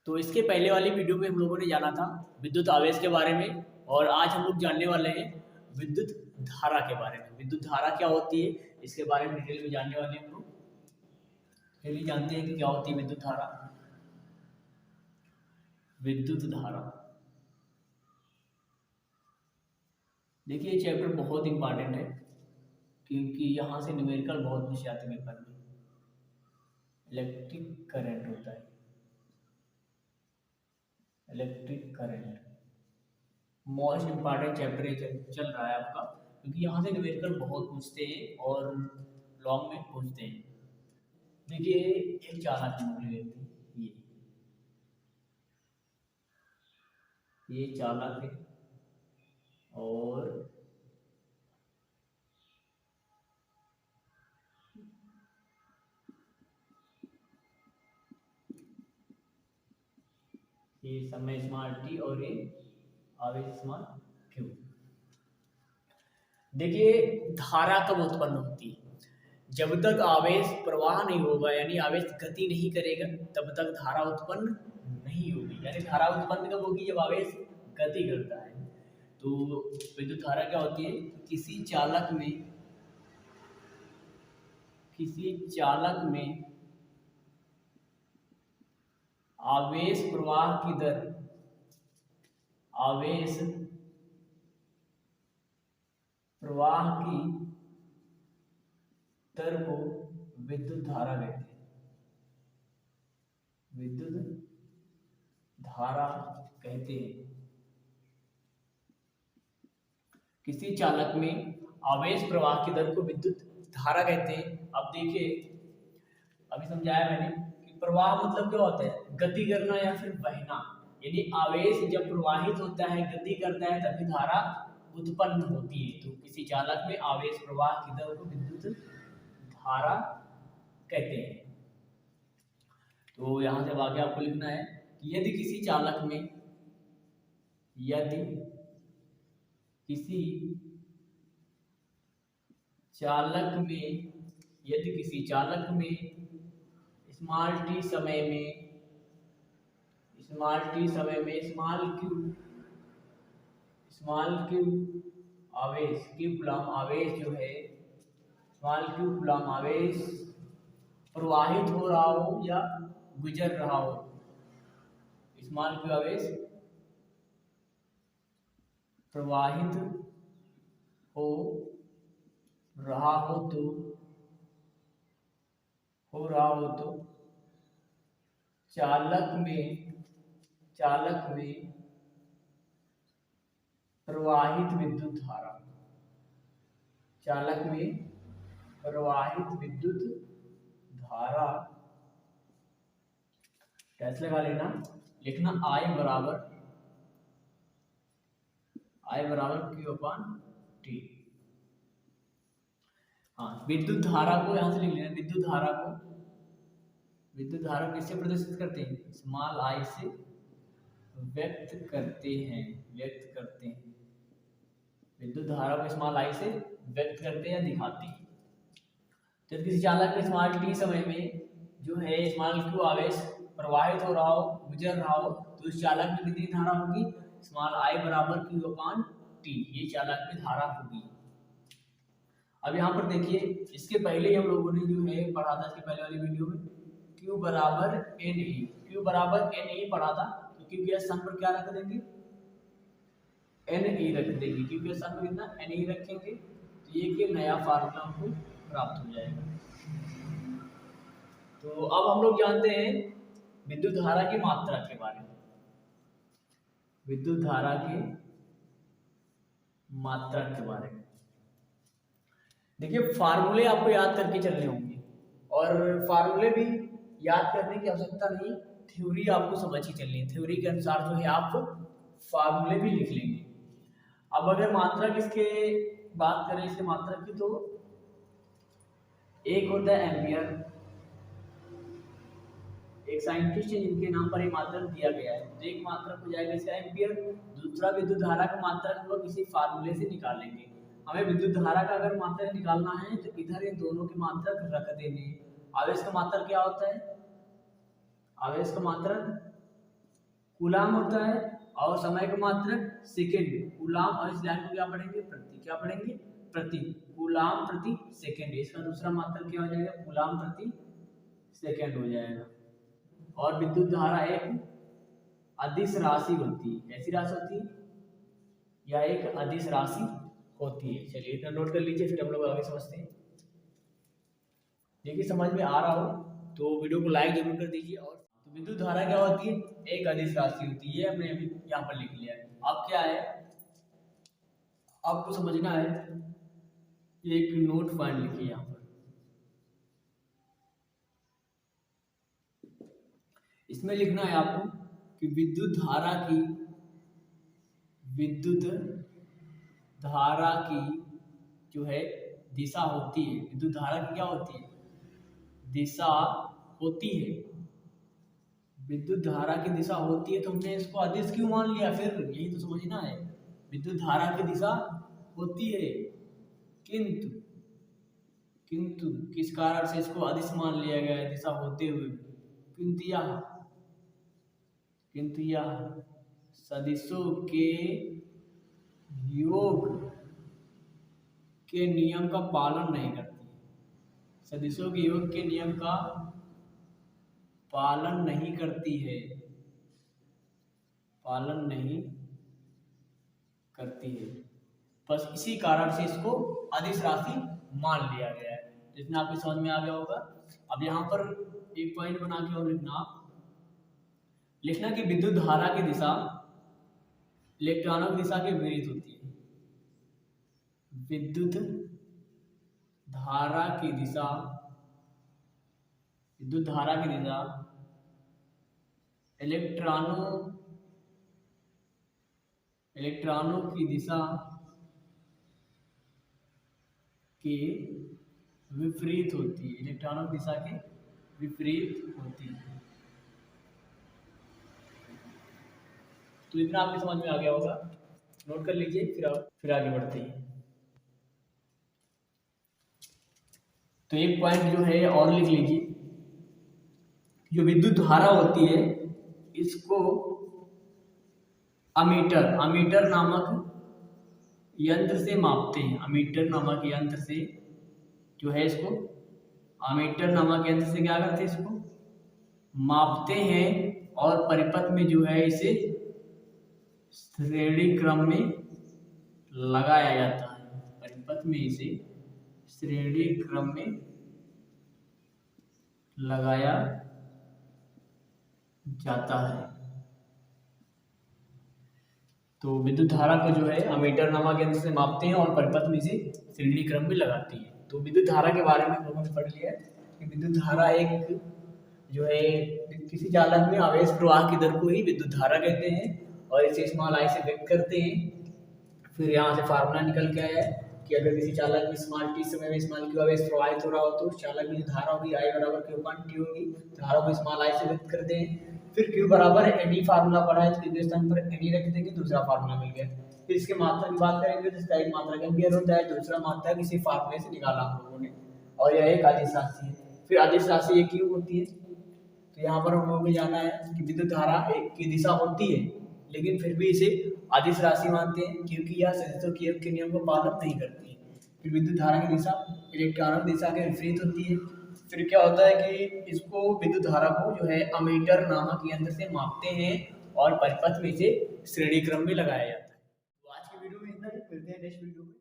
तो इसके पहले वाली वीडियो में हम लोगों ने जाना था विद्युत आवेश के बारे में, और आज हम लोग जानने वाले हैं विद्युत धारा के बारे में। विद्युत धारा क्या होती है इसके बारे में डिटेल में जानने वाले हैं हम लोग। चलिए जानते हैं कि क्या होती है विद्युत धारा। विद्युत धारा, देखिए ये चैप्टर बहुत इंपॉर्टेंट है क्योंकि यहाँ से न्यूमेरिकल बहुत विषय आते हैं पेपर में। इलेक्ट्रिक करंट होता है, electric current most important chapter चल रहा है आपका, क्योंकि यहाँ से न्यूमेरिकल बहुत पूछते हैं और लॉन्ग में पूछते हैं। देखिए एक चालक मान लेते हैं, ये चालक है और ये समय स्मॉल टी और ये आवेश स्मॉल क्यू। देखिए धारा कब उत्पन्न होती है? जब तक आवेश प्रवाह नहीं होगा, यानी आवेश गति नहीं करेगा, तब तक धारा उत्पन्न नहीं होगी। यानी धारा उत्पन्न कब होगी? जब आवेश गति करता है। तो विद्युत धारा क्या होती है? किसी चालक में आवेश प्रवाह की दर, आवेश प्रवाह की दर को विद्युत धारा कहते हैं। विद्युत धारा कहते हैं। किसी चालक में आवेश प्रवाह की दर को विद्युत धारा कहते हैं। अब देखिए अभी समझाया मैंने कि प्रवाह मतलब क्या होता है? गति करना या फिर बहना। यानी आवेश जब प्रवाहित होता है, गति करता है, तभी धारा उत्पन्न होती है। तो किसी चालक में आवेश प्रवाह की दर को विद्युत धारा कहते हैं। तो यहां से आगे आपको लिखना है कि यदि किसी चालक में स्मॉल टी समय में स्मॉल क्यू आवेश, क्यू कूलम्ब आवेश जो है, स्मॉल क्यू कूलम्ब आवेश प्रवाहित हो रहा हो या गुजर रहा हो, स्मॉल क्यू आवेश प्रवाहित हो रहा हो तो चालक में प्रवाहित विद्युत धारा, चालक में प्रवाहित विद्युत धारा कैसे लगा लेना, लिखना I बराबर Q अपॉन T। हाँ, विद्युत धारा को यहां से लिख लेना। विद्युत धारा किससे प्रदर्शित करते हैं? स्मॉल I से व्यक्त करते हैं। विद्युत धारा को स्मॉल I से व्यक्त करते हैं या दिखाते हैं। जब किसी चालक में स्मॉल टी समय में जो है स्मॉल क्यू आवेश प्रवाहित हो रहा हो, गुजर रहा हो, तो उस चालक में कितनी धारा होगी? स्मॉल I बराबर Q अपॉन T। ये चालक में धारा होगी। अब यहाँ पर देखिए, इसके पहले हम लोगों ने जो है पढ़ा था, इसके पहले वाली वीडियो में Q बराबर NE पढ़ा था। तो Q के स्थान पर क्या रख देंगे? NE रख देंगे। Q के स्थान पर कितना? NE रखेंगे, तो ये के नया फार्मूला हमको प्राप्त हो जाएगा। तो अब हम लोग जानते हैं विद्युत धारा की मात्रा के बारे में। विद्युत धारा की मात्रा के बारे में देखिए, फार्मूले आपको याद करके चलने होंगे, और फार्मूले भी याद करने की आवश्यकता नहीं, थ्योरी आपको समझ ही चलनी है। थ्योरी के अनुसार जो है आप फार्मूले भी लिख लेंगे। अब अगर मात्रा किसके बात करें, इसके मात्रा की, तो एक होता है एम्पियर। एक साइंटिस्ट है जिनके नाम पर एक मात्रक दिया गया है, तो एक मात्रक हो जाएगा इसका एम्पियर। दूसरा विद्युत धारा का मात्रक हम लोग किसी फार्मूले से निकालेंगे। हमें विद्युत धारा का अगर मात्रक निकालना है तो इधर इन दोनों के मात्रक रख देंगे। आवेश का मात्रक क्या होता है? आवेश का मात्रक कूलाम होता है, और समय का मात्रक सेकेंड। कूलाम, और इस लाइन को क्या पढ़ेंगे, प्रति। क्या पढ़ेंगे, प्रति। कूलाम प्रति सेकेंड, इसका दूसरा मात्रक क्या हो जाएगा, कूलाम प्रति सेकेंड हो जाएगा। और विद्युत धारा एक अदिश राशि होती है। ऐसी राशि होती है या एक अदिश राशि होती है। चलिए इतना नोट कर लीजिए, फिर हम लोग आगे समझते हैं। देखिए समझ में आ रहा हो तो वीडियो को लाइक जरूर कर दीजिए। और तो विद्युत धारा क्या होती है, एक अदिश राशि होती है। हमने अभी यहाँ पर लिख लिया है। अब क्या है, आपको समझना है, एक नोट पॉइंट लिखिए यहाँ पर। इसमें लिखना है आपको कि विद्युत धारा की जो है दिशा होती है। विद्युत धारा की क्या होती है, दिशा होती है। विद्युत धारा की दिशा होती है तो हमने इसको अदिश क्यों मान लिया, फिर यही तो समझना है। विद्युत धारा की दिशा होती है, किंतु किस कारण से इसको अदिश मान लिया गया है, दिशा होते हुए। किंतु यह सदिशों के योग के नियम का पालन नहीं करती। सदिशों के योग के नियम का पालन नहीं करती है, पालन नहीं करती है। बस इसी कारण से इसको अदिश राशि मान लिया गया है। जितना आपको समझ में आ गया होगा। अब यहाँ पर एक पॉइंट बना के और लिखना कि विद्युत धारा की दिशा इलेक्ट्रॉनों की दिशा के विपरीत होती है। विद्युत धारा की दिशा इलेक्ट्रॉनों की दिशा के विपरीत होती है। इलेक्ट्रॉनों की दिशा के विपरीत होती है। तो इतना आपको समझ में आ गया होगा, नोट कर लीजिए, फिर आगे बढ़ते हैं। तो एक पॉइंट जो है और लिख लीजिए, जो विद्युत धारा होती है इसको अमीटर नामक यंत्र से मापते हैं। अमीटर नामक यंत्र से जो है इसको, अमीटर नामक यंत्र से क्या करते हैं, इसको मापते हैं और परिपथ में जो है इसे श्रेणी क्रम में लगाया जाता है। परिपथ में इसे श्रेणी क्रम में लगाया जाता है। तो विद्युत धारा को जो है अमीटर नामक यंत्र से मापते हैं और परिपथ में इसे श्रेणी क्रम में लगाती है। तो विद्युत धारा के बारे में हम लोगों ने पढ़ लिया है कि विद्युत धारा एक जो है किसी चालक में आवेश प्रवाह की दर को ही विद्युत धारा कहते हैं, और इसे स्मॉल आई से व्यक्त करते हैं। फिर यहाँ से फार्मूला निकल के आया है कि अगर किसी चालक में स्मॉल टी समय में स्मॉल क्यू आवेश प्रवाहित हो रहा हो तो उस चालक की जो धारा होगी आई बराबर क्यू अपॉन टी होगी। धारा को स्मॉल आई से व्यक्त करते हैं। फिर क्यू बराबर एनी फार्मूला पढ़ा है, तो स्थान पर एनी रख देंगे, दूसरा फार्मूला मिल गया। फिर इसके मात्रा की बात करेंगे तो इसका एक मात्रा एम्पियर होता है, दूसरा मात्रा किसी फार्मूले से निकाला हम लोगों ने, और यह एक अदिश राशि है। फिर अदिश राशि एक क्यू होती है। तो यहाँ पर हम लोगों को जाना है कि विद्युत धारा एक की दिशा होती है, लेकिन फिर भी इसे अदिश राशि मानते हैं क्योंकि यह सदिशों के योग के नियम को पालन नहीं करती है। फिर विद्युत धारा की दिशा इलेक्ट्रॉनों की दिशा के विपरीत होती है। फिर क्या होता है कि इसको विद्युत धारा को जो है अमीटर नामक यंत्र से मापते हैं और परिपथ में इसे श्रेणी क्रम में लगाया जाता है। तो आज की वीडियो में इतना ही, मिलते हैं नेक्स्ट वीडियो में।